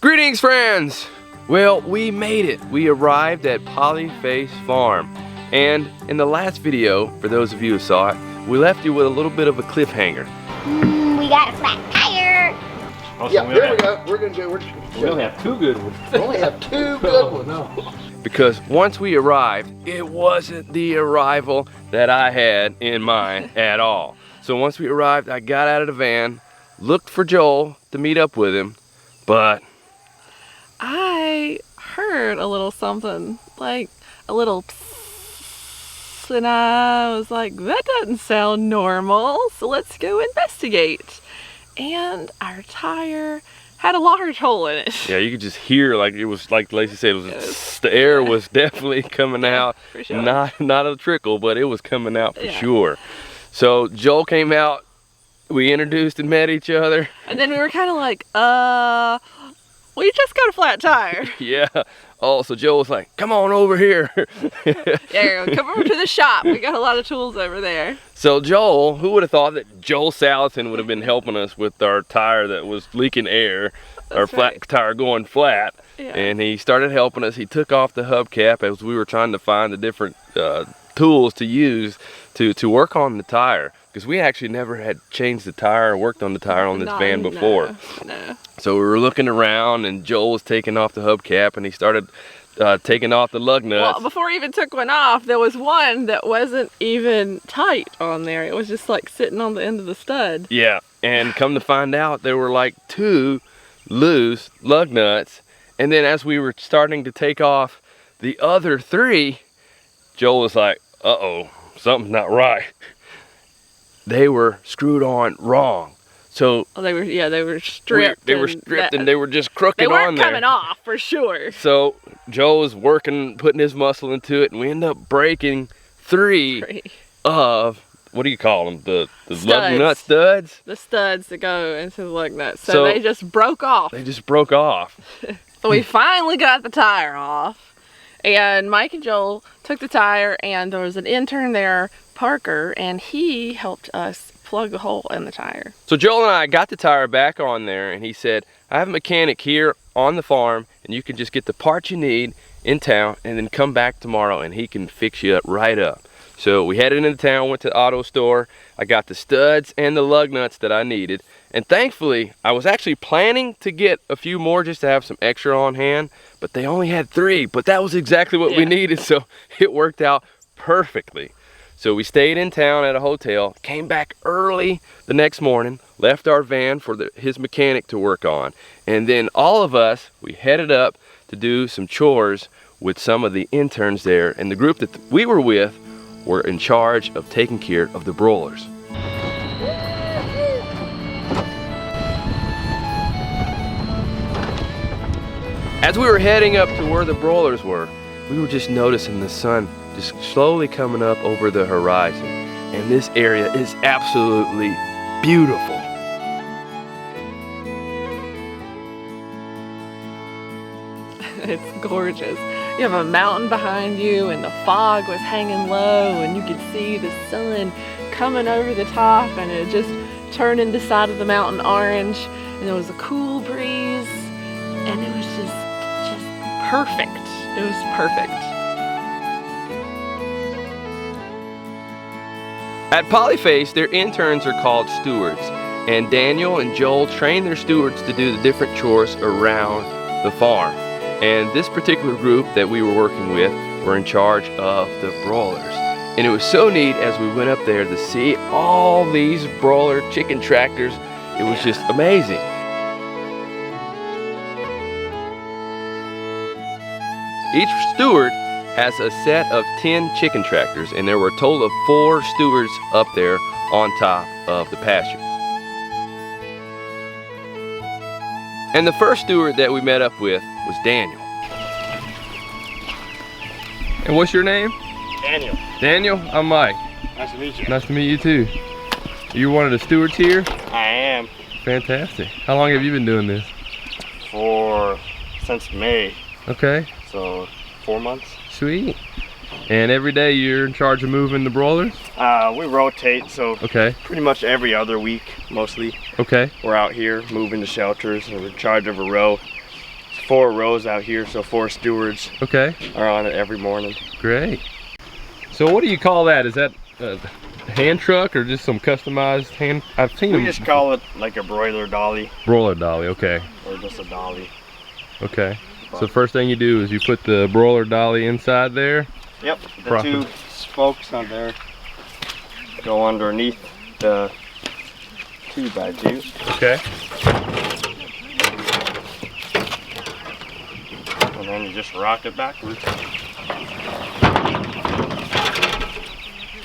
Greetings, friends! Well, we made it. We arrived at Polyface Farm. And in the last video, for those of you who saw it, we left you with a little bit of a cliffhanger. We got a flat tire! Oh, so yeah, there we go. We're gonna go. We only have two good ones. We only have two good ones. No. Because once we arrived, it wasn't the arrival that I had in mind at all. So once we arrived, I got out of the van, looked for Joel to meet up with him, but I heard a little something, like a little psst, and I was like, that doesn't sound normal, so let's go investigate. And our tire had a large hole in it. yeah, you could just hear, like it was, like Lacie said, the air was definitely coming out. For sure. Not a trickle, but it was coming out for sure. So Joel came out, we introduced and met each other. And then we were kind of like, we just got a flat tire. Yeah. Oh, so Joel was like, come on over here. Yeah, come over to the shop. We got a lot of tools over there. So Joel, who would have thought that Joel Salatin would have been helping us with our tire that was leaking air, our flat tire going flat. Yeah. And he started helping us. He took off the hubcap as we were trying to find the different tools to use to work on the tire. Because we actually never had changed the tire or worked on the tire on this van before. No. So we were looking around and Joel was taking off the hubcap and he started taking off the lug nuts. Well, before he even took one off, there was one that wasn't even tight on there. It was just like sitting on the end of the stud. Yeah, and come to find out there were like 2 loose lug nuts. And then as we were starting to take off the other 3, Joel was like, uh-oh, something's not right. They were screwed on wrong. So they were stripped. They were stripped and they were just crooked on there. They weren't coming off for sure. So Joe was working, putting his muscle into it, and we ended up breaking 3 of, what do you call them? The lug nut studs? The studs that go into the lug nuts. So they just broke off. They just broke off. So we finally got the tire off. And Mike and Joel took the tire, and there was an intern there, Parker, and he helped us plug the hole in the tire. So Joel and I got the tire back on there, and he said, I have a mechanic here on the farm, and you can just get the parts you need in town, and then come back tomorrow, and he can fix you right up. So we headed into town, went to the auto store. I got the studs and the lug nuts that I needed. And thankfully, I was actually planning to get a few more just to have some extra on hand, but they only had 3, but that was exactly what we needed, so it worked out perfectly. So we stayed in town at a hotel, came back early the next morning, left our van for his mechanic to work on, and then all of us, we headed up to do some chores with some of the interns there, and the group that we were with were in charge of taking care of the broilers. As we were heading up to where the broilers were, we were just noticing the sun just slowly coming up over the horizon. And this area is absolutely beautiful. It's gorgeous. You have a mountain behind you, and the fog was hanging low, and you could see the sun coming over the top, and it just turned into the side of the mountain orange, and there was a cool breeze, and it was just perfect. It was perfect. At Polyface, their interns are called stewards, and Daniel and Joel train their stewards to do the different chores around the farm. And this particular group that we were working with were in charge of the broilers. And it was so neat as we went up there to see all these broiler chicken tractors. It was just amazing. Each steward has a set of 10 chicken tractors, and there were a total of 4 stewards up there on top of the pasture. And the first steward that we met up with was Daniel. And what's your name? Daniel. Daniel, I'm Mike. Nice to meet you. Nice to meet you too. You're one of the stewards here? I am. Fantastic. How long have you been doing this? Since May. Okay. So 4 months. Sweet. And every day you're in charge of moving the broilers? We rotate, so pretty much every other week, mostly. Okay. We're out here moving the shelters, and we're in charge of a row. 4 rows out here, so 4 stewards Okay, are on it every morning. great. So what do you call that? Is that a hand truck or just some customized hand? I've seen We them. just call it like a broiler dolly, Broiler dolly, okay. or just a dolly. Okay. So first thing you do is you put the broiler dolly inside there. Yep, the Profit. 2 spokes on there go underneath the 2x2. Okay. And then you just rock it backwards.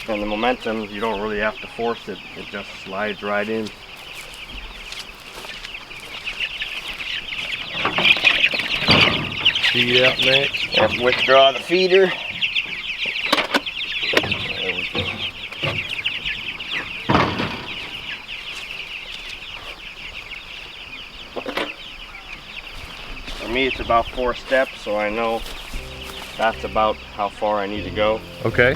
And the momentum, you don't really have to force it, it just slides right in. Feed out next. Have to withdraw the feeder. There we go. For me, it's about 4 steps, so I know that's about how far I need to go. Okay.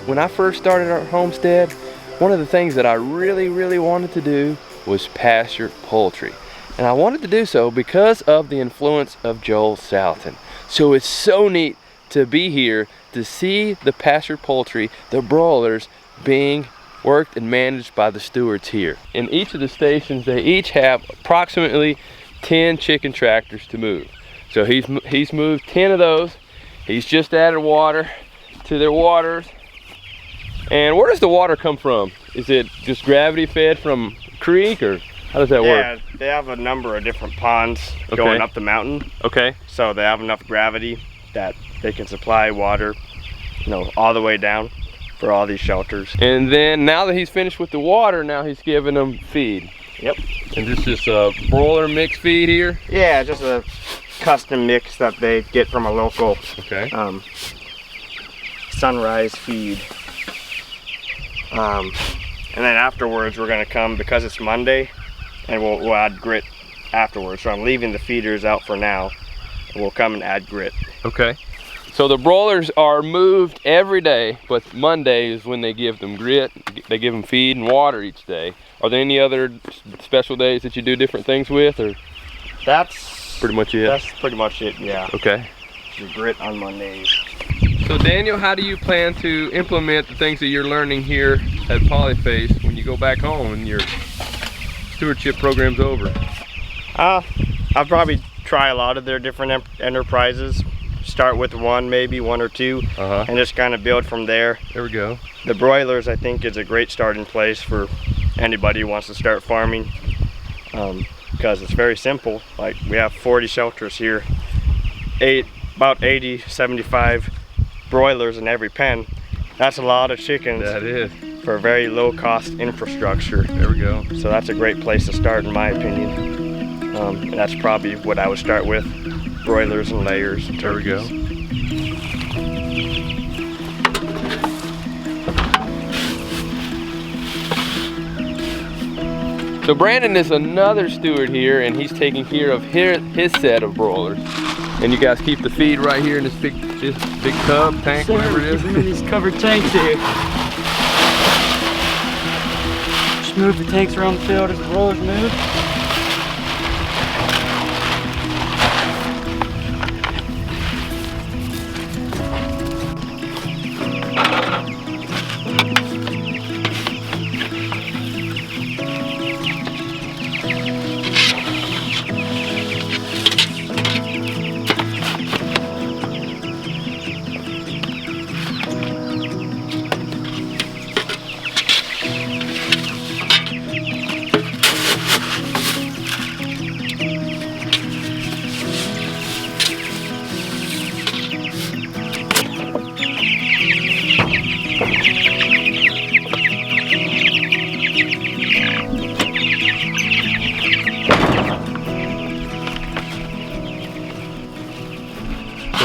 When I first started our homestead, one of the things that I really wanted to do was pasture poultry. And I wanted to do so because of the influence of Joel Salatin. So it's so neat to be here to see the pasture poultry, the broilers, being worked and managed by the stewards here. In each of the stations, they each have approximately 10 chicken tractors to move. So he's moved 10 of those. He's just added water to their waters. And where does the water come from? Is it just gravity fed from a creek, or how does that work? Yeah, they have a number of different ponds going up the mountain. Okay. So they have enough gravity that they can supply water, you know, all the way down for all these shelters. And then now that he's finished with the water, now he's giving them feed. Yep. And this is a broiler mix feed here? Yeah, just a custom mix that they get from a local Okay. Sunrise feed. And then afterwards we're gonna come, because it's Monday, and we'll add grit afterwards. So I'm leaving the feeders out for now, and we'll come and add grit. Okay. So the broilers are moved every day, but Monday is when they give them grit. They give them feed and water each day. Are there any other special days that you do different things with, or That's pretty much it? That's pretty much it, yeah. Okay. The grit on Mondays. So Daniel, how do you plan to implement the things that you're learning here at Polyface when you go back home and your stewardship program's over? I'll probably try a lot of their different enterprises. Start with maybe one or two, and just kind of build from there. There we go. The broilers, I think, is a great starting place for anybody who wants to start farming, because it's very simple. Like, we have 40 shelters here, about 80, 75 broilers in every pen. That's a lot of chickens. That is. For a very low cost infrastructure. There we go. So that's a great place to start, in my opinion. And that's probably what I would start with: broilers and layers and There we go. turkeys. So Brandon is another steward here, and he's taking care of his set of broilers. And you guys keep the feed right here in this big tub, tank, whatever it is. Keep them in these covered tanks here. Just move the tanks around the field as the broilers move.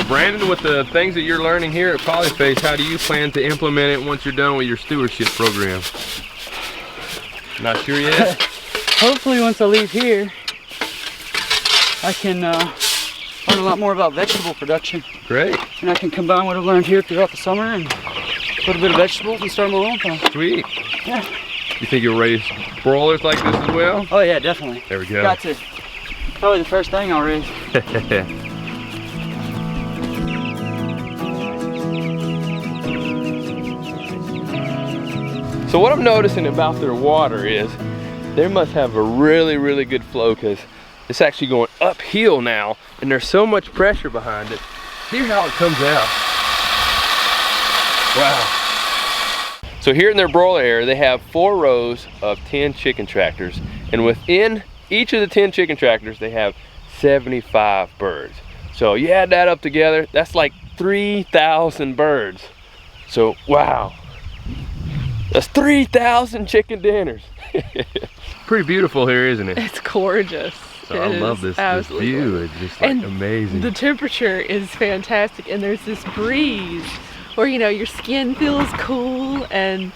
Brandon, with the things that you're learning here at Polyface, how do you plan to implement it once you're done with your stewardship program? Not sure yet? Hopefully once I leave here, I can learn a lot more about vegetable production. Great. And I can combine what I've learned here throughout the summer and put a bit of vegetables and start my own farm. Sweet. Yeah. You think you'll raise broilers like this as well? Oh yeah, definitely. There we go. Got to. Probably the first thing I'll raise. So what I'm noticing about their water is they must have a really, really good flow, because it's actually going uphill now and there's so much pressure behind it. Here's how it comes out. Wow. So here in their broiler area, they have 4 rows of 10 chicken tractors, and within each of the 10 chicken tractors, they have 75 birds. So you add that up together, that's like 3,000 birds. So, wow. That's 3,000 chicken dinners. Pretty beautiful here, isn't it? It's gorgeous. So I love this view. It's just like amazing. The temperature is fantastic, and there's this breeze where, you know, your skin feels cool, and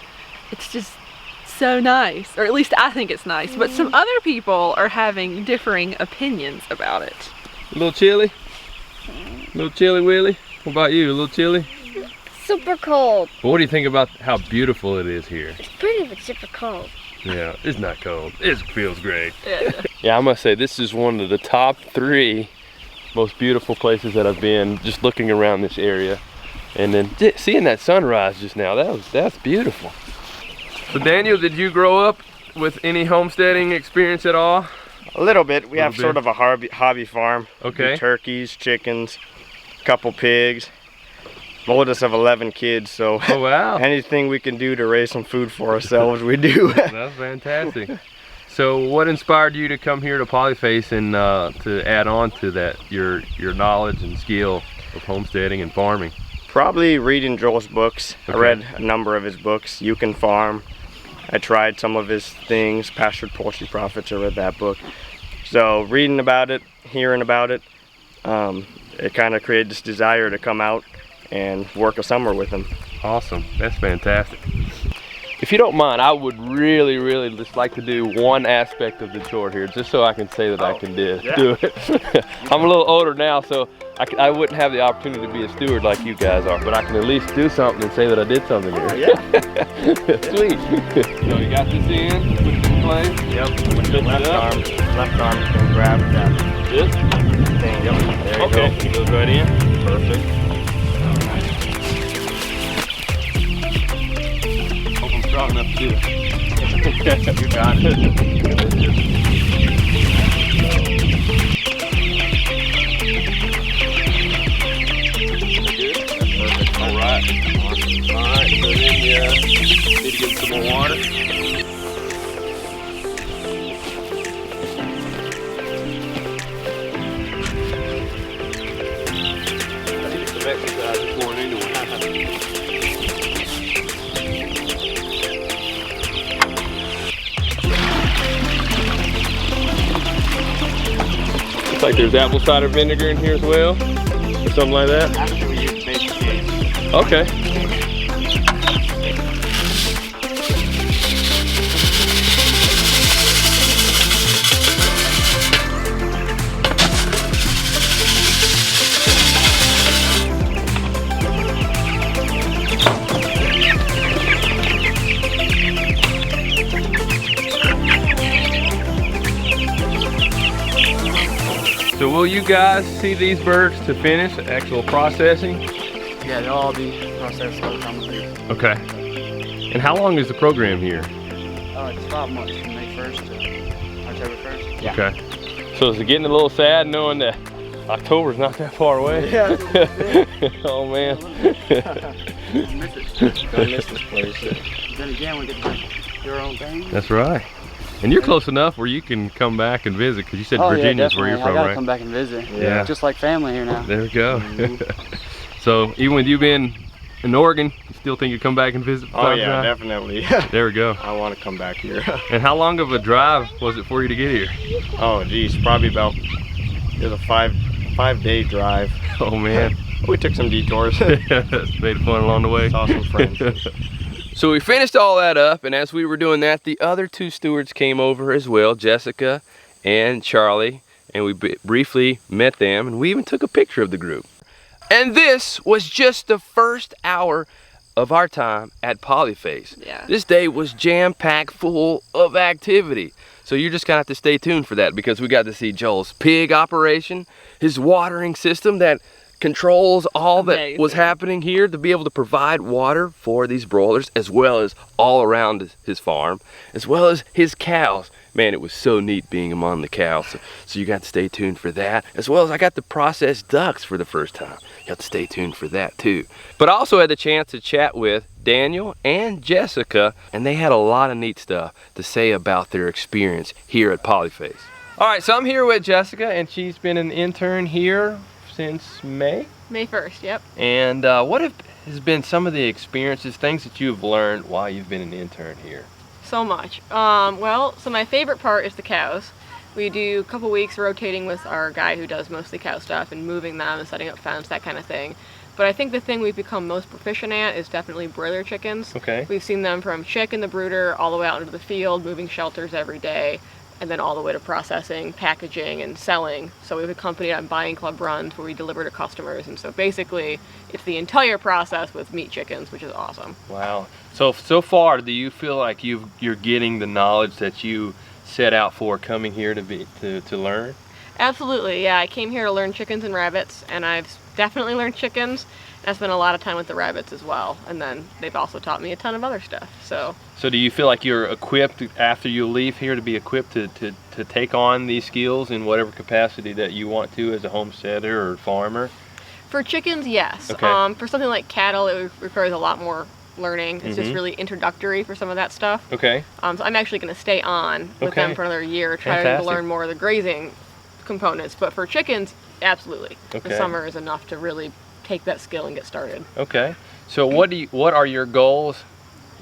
it's just so nice. Or at least I think it's nice, but some other people are having differing opinions about it. A little chilly? A little chilly, Willie? What about you? A little chilly? Super cold. Well, what do you think about how beautiful it is here? It's pretty, but super cold. Yeah, it's not cold. It feels great. Yeah. Yeah, I must say this is one of the top 3 most beautiful places that I've been, just looking around this area. And then seeing that sunrise just now, that's beautiful. So Daniel, did you grow up with any homesteading experience at all? A little bit. We have sort of a hobby farm. Okay. We do turkeys, chickens, a couple pigs. Oldest of 11 kids, so oh, wow. Anything we can do to raise some food for ourselves, we do. That's fantastic. So what inspired you to come here to Polyface and to add on to that, your knowledge and skill of homesteading and farming? Probably reading Joel's books. Okay. I read a number of his books. You Can Farm. I tried some of his things. Pasture Poultry Profits, I read that book. So reading about it, hearing about it, it kind of created this desire to come out and work a summer with him. Awesome, that's fantastic. If you don't mind, I would really, really just like to do one aspect of the chore here, just so I can say that I can do it. I'm a little older now, so I wouldn't have the opportunity to be a steward like you guys are, but I can at least do something and say that I did something here. Yeah. Sweet. So you got this in, put it in place. Yep, with the left arm can grab that This thing. Yep, there you okay. go. It goes right in. Perfect. Hope I'm strong enough to do it. You got it. All right. Awesome. All right. So then you need to give it some more water. Exercise before and anyway. Looks like there's apple cider vinegar in here as well, or something like that. Actually, we use basic case. Okay. So will you guys see these birds to finish the actual processing? Yeah, they'll all be processed by the time we leave. Okay. And how long is the program here? It's 5 months from May 1st to October 1st. Yeah. Okay. So is it getting a little sad knowing that October's not that far away? Yeah. Oh man. Gonna miss this place. Then again, we get to do your own thing. That's right. And you're close enough where you can come back and visit, because you said Virginia's where you're from, I gotta right? come back and visit. Yeah. Just like family here now. There we go. So even with you being in Oregon, you still think you'd come back and visit? Oh yeah, definitely. There we go. I want to come back here. And how long of a drive was it for you to get here? Oh geez, probably about, it was a five day drive. Oh man. We took some detours. Made fun along the way. Saw some friends. So we finished all that up, and as we were doing that, the other two stewards came over as well, Jessica and Charlie, and we briefly met them, and we even took a picture of the group. And this was just the first hour of our time at Polyface. Yeah. This day was jam-packed full of activity. So you're just gonna have to stay tuned for that, because we got to see Joel's pig operation, his watering system that controls all that was happening here to be able to provide water for these broilers, as well as all around his farm, as well as his cows. Man, it was so neat being among the cows. So you got to stay tuned for that, as well as I got to process ducks for the first time. You have to stay tuned for that too. But I also had the chance to chat with Daniel and Jessica, and they had a lot of neat stuff to say about their experience here at Polyface. All right, so I'm here with Jessica, and she's been an intern here since May? May 1st, yep. And what has been some of the experiences, things that you've learned while you've been an intern here? So much. So my favorite part is the cows. We do a couple weeks rotating with our guy who does mostly cow stuff and moving them and setting up fence, that kind of thing. But I think the thing we've become most proficient at is definitely broiler chickens. Okay. We've seen them from chick in the brooder all the way out into the field, moving shelters every day, and then all the way to processing, packaging, and selling. So we've accompanied on buying club runs where we deliver to customers. And so basically, it's the entire process with meat chickens, which is awesome. Wow. So far, do you feel like you're getting the knowledge that you set out for coming here to learn? Absolutely, yeah. I came here to learn chickens and rabbits, and I've definitely learned chickens. And I spent a lot of time with the rabbits as well. And then they've also taught me a ton of other stuff. So do you feel like you're equipped after you leave here to be equipped to take on these skills in whatever capacity that you want to as a homesteader or farmer? For chickens, yes. Okay. For something like cattle, it requires a lot more learning. It's just really introductory for some of that stuff. Okay. So I'm actually going to stay on with them for another year, try to learn more of the grazing components. But for chickens, absolutely. Okay. The summer is enough to really take that skill and get started. Okay. So what are your goals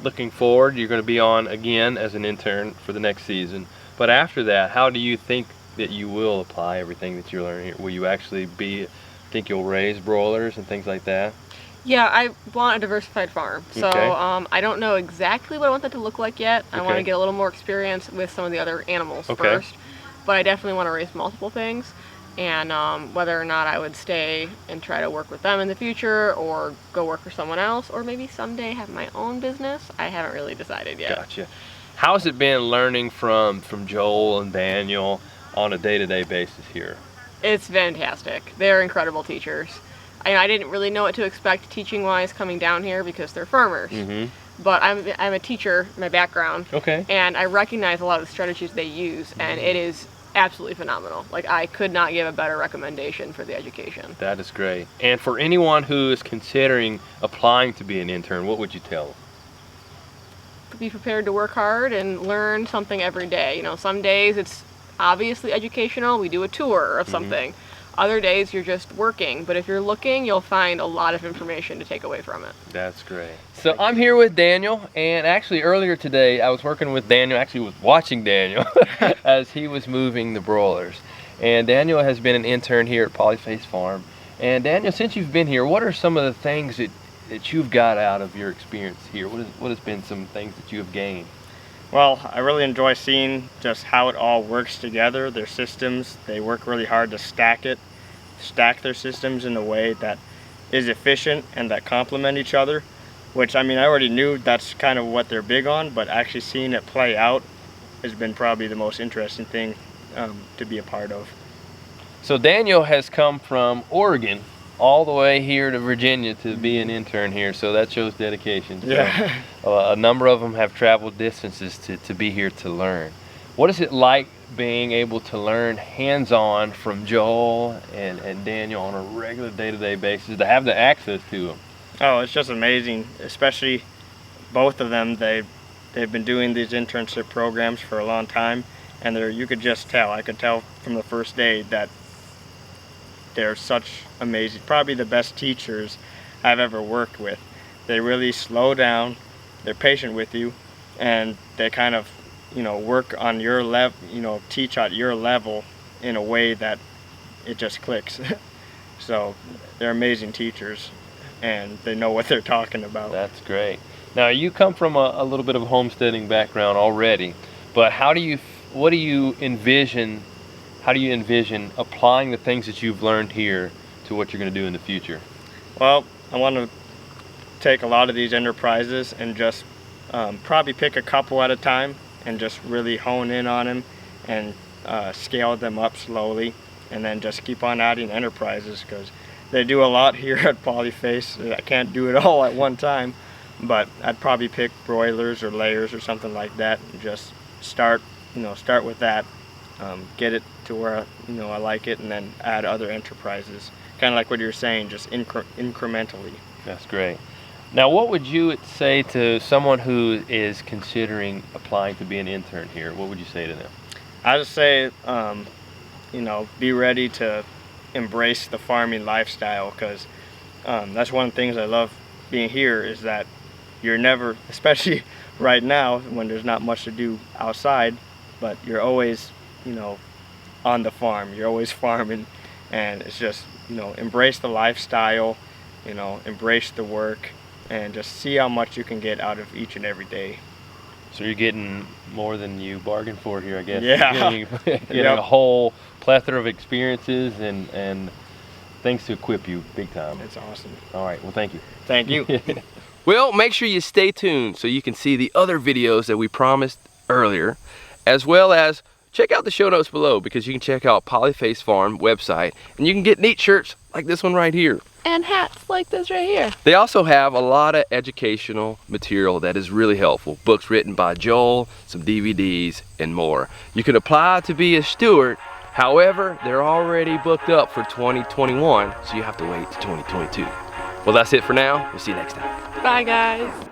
looking forward? You're going to be on again as an intern for the next season. But after that, how do you think that you will apply everything that you're learning here? Will you actually think you'll raise broilers and things like that? Yeah, I want a diversified farm. So Okay. I don't know exactly what I want that to look like yet. I want to Okay. get a little more experience with some of the other animals first. But I definitely want to raise multiple things. And whether or not I would stay and try to work with them in the future or go work for someone else or maybe someday have my own business, I haven't really decided yet. Gotcha. How's it been learning from Joel and Daniel on a day-to-day basis here? It's fantastic. They're incredible teachers. I didn't really know what to expect teaching-wise coming down here because they're farmers. Mm-hmm. But I'm a teacher, my background. Okay. And I recognize a lot of the strategies they use, and it is absolutely phenomenal. Like, I could not give a better recommendation for the education. That is great. And for anyone who is considering applying to be an intern, what would you tell them? Be prepared to work hard and learn something every day. You know, some days it's obviously educational. We do a tour of something. Other days you're just working, but if you're looking, you'll find a lot of information to take away from it. That's great. So I'm here with Daniel, and actually earlier today I was working with Daniel, actually was watching Daniel as he was moving the broilers. And Daniel has been an intern here at Polyface Farm. And Daniel, since you've been here, what are some of the things that you've got out of your experience here? What has been some things that you have gained? Well, I really enjoy seeing just how it all works together, their systems. They work really hard to stack their systems in a way that is efficient and that complement each other, which, I mean, I already knew that's kind of what they're big on, but actually seeing it play out has been probably the most interesting thing to be a part of. So Daniel has come from Oregon all the way here to Virginia to be an intern here, so that shows dedication. So, Yeah. A number of them have traveled distances to be here to learn. What is it like being able to learn hands-on from Joel and Daniel on a regular day-to-day basis, to have the access to them? Oh, it's just amazing, especially both of them. They've been doing these internship programs for a long time, and you could just tell. I could tell from the first day that they're such amazing, probably the best teachers I've ever worked with. They really slow down, they're patient with you, and they kind of, work on your level, teach at your level in a way that it just clicks. So they're amazing teachers, and they know what they're talking about. That's great. Now you come from a little bit of a homesteading background already, but what do you envision applying the things that you've learned here to what you're going to do in the future? Well, I want to take a lot of these enterprises and just probably pick a couple at a time and just really hone in on them and scale them up slowly, and then just keep on adding enterprises, because they do a lot here at Polyface. I can't do it all at one time, but I'd probably pick broilers or layers or something like that and just start with that, get it to where I like it, and then add other enterprises, kind of like what you're saying, just incrementally. That's great. Now, what would you say to someone who is considering applying to be an intern here? What would you say to them? I just say, be ready to embrace the farming lifestyle, because that's one of the things I love being here, is that you're never, especially right now when there's not much to do outside, but you're always, on the farm. You're always farming, and it's just, embrace the lifestyle, embrace the work, and just see how much you can get out of each and every day. So you're getting more than you bargained for here, I guess. Yeah. You're getting a whole plethora of experiences and things to equip you big time. It's awesome. All right, well, thank you. Thank you. Well, make sure you stay tuned so you can see the other videos that we promised earlier, as well as check out the show notes below, because you can check out Polyface Farm website and you can get neat shirts like this one right here. And hats like this right here. They also have a lot of educational material that is really helpful. Books written by Joel, some DVDs, and more. You can apply to be a steward. However, they're already booked up for 2021, so you have to wait to 2022. Well, that's it for now. We'll see you next time. Bye, guys.